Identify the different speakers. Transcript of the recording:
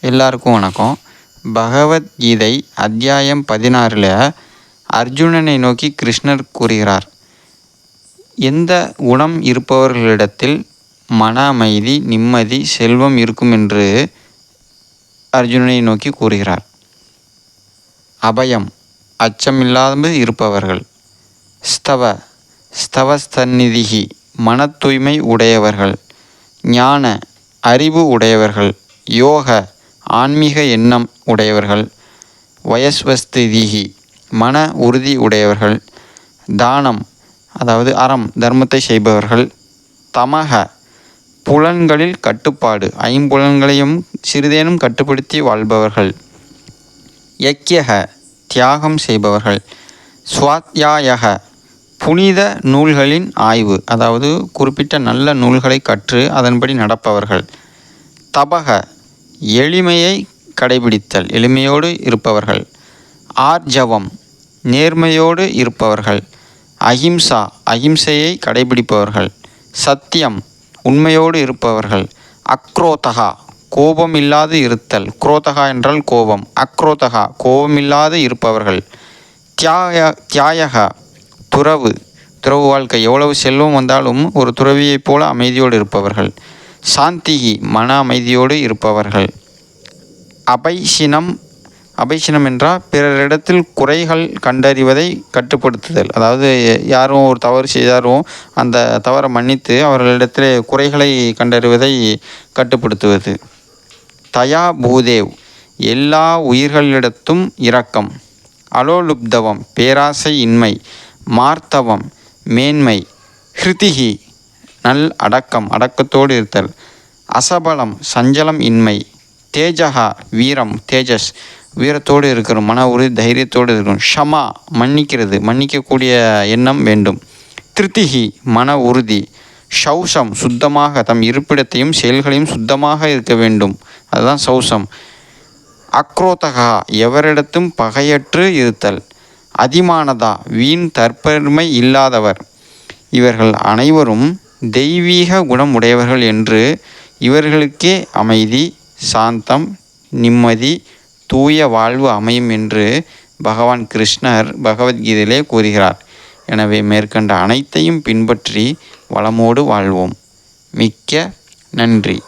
Speaker 1: எல்லாருக்கும் வணக்கம். பகவத்கீதை அத்தியாயம் 16 அர்ஜுனனை நோக்கி கிருஷ்ணர் கூறுகிறார். எந்த குணம் இருப்பவர்களிடத்தில் மன அமைதி, நிம்மதி, செல்வம் இருக்கும் என்று அர்ஜுனனை நோக்கி கூறுகிறார். அபயம், அச்சமில்லாமல் இருப்பவர்கள். ஸ்தவஸ்தநிதிகி, மன தூய்மை உடையவர்கள். ஞான, அறிவு உடையவர்கள். யோக, ஆன்மீக எண்ணம் உடையவர்கள். வயஸ்வஸ்திதிகி, மன உறுதி உடையவர்கள். தானம், அதாவது அறம், தர்மத்தை செய்பவர்கள். தமக, புலன்களில் கட்டுப்பாடு, ஐம்புலன்களையும் சிறிதேனும் கட்டுப்படுத்தி வாழ்பவர்கள். யக்யக, தியாகம் செய்பவர்கள். ஸ்வாத்யாயக, புனித நூல்களின் ஆய்வு, அதாவது குறிப்பிட்ட நல்ல நூல்களை கற்று அதன்படி நடப்பவர்கள். தபக, எளிமையை கடைபிடித்தல், எளிமையோடு இருப்பவர்கள். ஆர்ஜவம், நேர்மையோடு இருப்பவர்கள். அஹிம்சா, அஹிம்சையை கடைபிடிப்பவர்கள். சத்தியம், உண்மையோடு இருப்பவர்கள். அக்ரோதகா, கோபமில்லாது இருத்தல். குரோதகா என்றால் கோபம். அக்ரோதகா, கோபமில்லாது இருப்பவர்கள். தியாயகா, துறவு வாழ்க்கை, எவ்வளவு செல்வம் வந்தாலும் ஒரு துறவியைப் போல அமைதியோடு இருப்பவர்கள். சாந்திகி, மன அமைதியோடு இருப்பவர்கள். அபைசினம் என்றால் பிறரிடத்தில் குறைகள் கண்டறிவதை கட்டுப்படுத்துதல், அதாவது யாரும் ஒரு தவறு செய்தாலும் அந்த தவறை மன்னித்து அவர்களிடத்தில் குறைகளை கண்டறிவதை கட்டுப்படுத்துவது. தயா பூதேவ், எல்லா உயிர்களிடத்தும் இரக்கம். அலோலுப்தவம், பேராசை இன்மை. மார்த்தவம், மேன்மை. ஹிருதிகி, அடக்கம், அடக்கத்தோடு இருத்தல். அசபலம், சஞ்சலம் இன்மை. தேஜகா, வீரம், தேஜஸ், வீரத்தோடு இருக்கணும், மன உறுதி, தைரியத்தோடு இருக்கணும். ஷமா, மன்னிக்கிறது, மன்னிக்கக்கூடிய எண்ணம் வேண்டும். திருத்திகி, மன உறுதி. சௌசம், சுத்தமாக, தம் இருப்பிடத்தையும் செயல்களையும் சுத்தமாக இருக்க வேண்டும், அதுதான் சௌசம். அக்ரோதகா, எவரிடத்தும் பகையற்று இருத்தல். அதிமானதா, வீண் தற்பெருமை இல்லாதவர். இவர்கள் அனைவரும் தெய்வீக குணம் உடையவர்கள் என்று இவர்களுக்கே அமைதி, சாந்தம், நிம்மதி, தூய வாழ்வு அமையும் என்று பகவான் கிருஷ்ணர் பகவத்கீதையிலே கூறுகிறார். எனவே மேற்கண்ட அனைத்தையும் பின்பற்றி வளமோடு வாழ்வோம். மிக்க நன்றி.